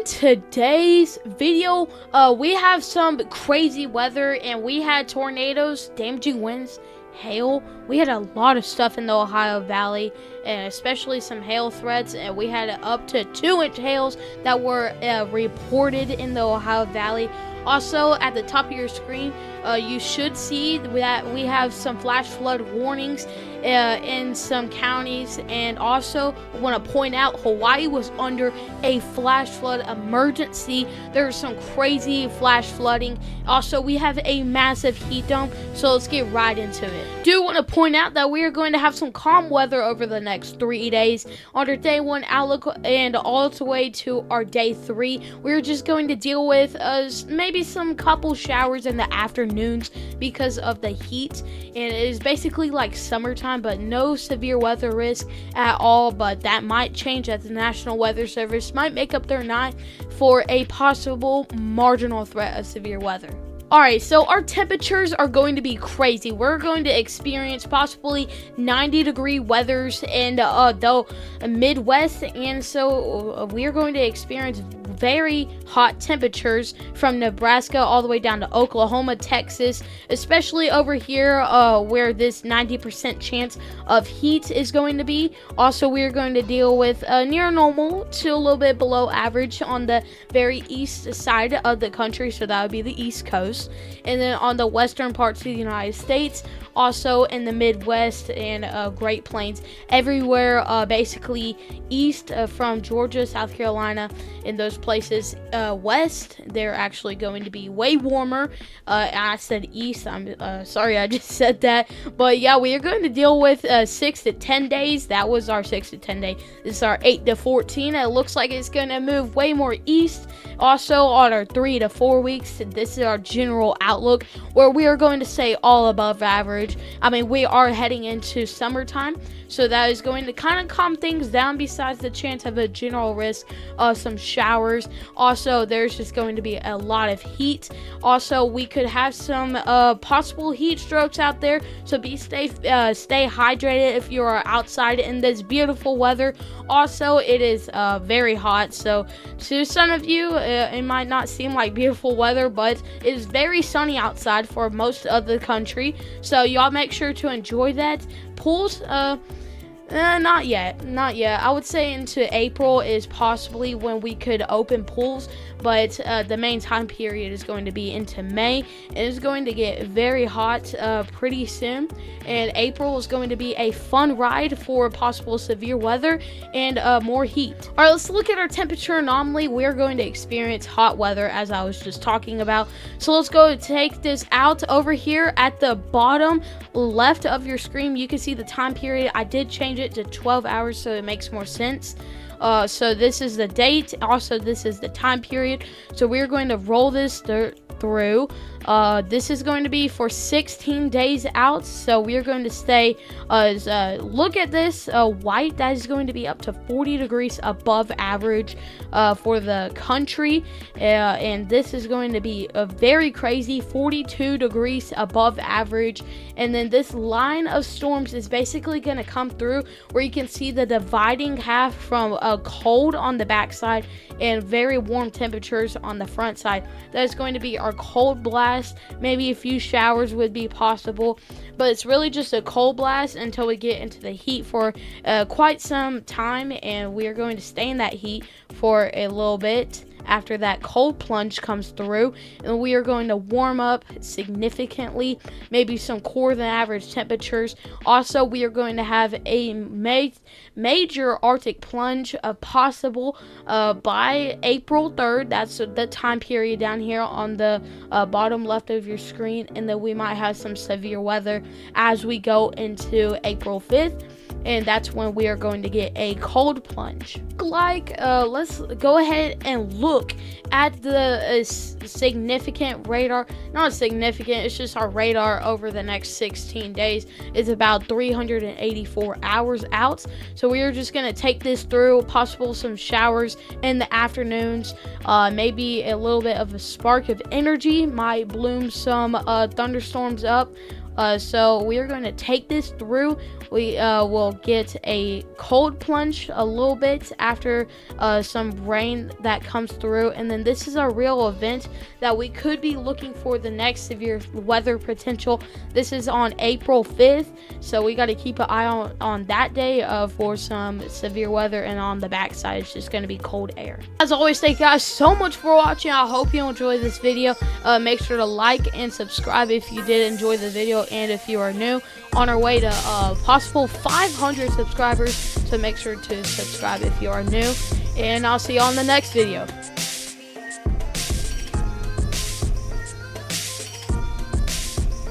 today's video, we have some crazy weather, and we had tornadoes, damaging winds, hail. We had a lot of stuff in the Ohio Valley, and especially some hail threats, and we had up to 2-inch hails that were reported in the Ohio Valley. Also, at the top of your screen, you should see that we have some flash flood warnings in some counties, and also I want to point out Hawaii was under a flash flood emergency. There's some crazy flash flooding. Also, we have a massive heat dome, so let's get right into it. Do want to point out that we are going to have some calm weather over the next 3 days on our day 1 outlook, and all the way to our day 3. We're just going to deal with maybe some couple showers in the afternoons because of the heat, and it is basically like summertime, but no severe weather risk at all. But that might change as the National Weather Service might make up their mind for a possible marginal threat of severe weather. Alright, so our temperatures are going to be crazy. We're going to experience possibly 90-degree weathers in the Midwest, and so we're going to experience very hot temperatures from Nebraska all the way down to Oklahoma, Texas, especially over here where this 90% chance of heat is going to be. Also, we're going to deal with near normal to a little bit below average on the very east side of the country, so that would be the East Coast. And then on the western parts of the United States, also in the Midwest and Great Plains, everywhere basically east from Georgia, South Carolina, in those places west, they're actually going to be way warmer. I said east, I'm sorry I just said that, but yeah, we are going to deal with 6 to 10 days. That was our 6 to 10 day. This is our 8 to 14. It looks like it's going to move way more east. Also on our 3 to 4 weeks, this is our general outlook where we are going to stay all above average. I mean, we are heading into summertime, so that is going to kind of calm things down, besides the chance of a general risk of some showers. Also, there's just going to be a lot of heat. Also, we could have some possible heat strokes out there, so stay hydrated if you are outside in this beautiful weather. Also, it is very hot, so to some of you it might not seem like beautiful weather, but it is very sunny outside for most of the country, so y'all make sure to enjoy that. Pools, not yet. I would say into April is possibly when we could open pools, but the main time period is going to be into May. It is going to get very hot pretty soon, and April is going to be a fun ride for possible severe weather and more heat. All right, let's look at our temperature anomaly. We're going to experience hot weather, as I was just talking about. So let's go take this out. Over here at the bottom left of your screen, you can see the time period. I did change it to 12 hours so it makes more sense. So this is the date. Also, this is the time period. So we're going to roll this through. This is going to be for 16 days out. So we're going to stay, look at this, white. That is going to be up to 40 degrees above average for the country. And this is going to be a very crazy 42 degrees above average. And then this line of storms is basically going to come through where you can see the dividing half from cold on the backside and very warm temperatures on the front side. That is going to be our cold blast. Maybe a few showers would be possible, but it's really just a cold blast until we get into the heat for quite some time, and we are going to stay in that heat for a little bit after that cold plunge comes through, and we are going to warm up significantly, maybe some cooler than average temperatures. Also, we are going to have a major Arctic plunge possible by April 3rd. That's the time period down here on the bottom left of your screen, and then we might have some severe weather as we go into April 5th. And that's when we are going to get a cold plunge. Let's go ahead and look at the significant radar. Not significant, it's just our radar over the next 16 days is about 384 hours out. So we are just going to take this through, possible some showers in the afternoons, maybe a little bit of a spark of energy might bloom some thunderstorms up So we are going to take this through. We will get a cold plunge a little bit after some rain that comes through, and then this is a real event that we could be looking for the next severe weather potential. This is on April 5th, so we got to keep an eye on that day for some severe weather, and on the backside it's just going to be cold air. As always, thank you guys so much for watching. I hope you enjoyed this video. Make sure to like and subscribe if you did enjoy the video, and if you are new, on our way to possible 500 subscribers, so make sure to subscribe if you are new, and I'll see you on the next video.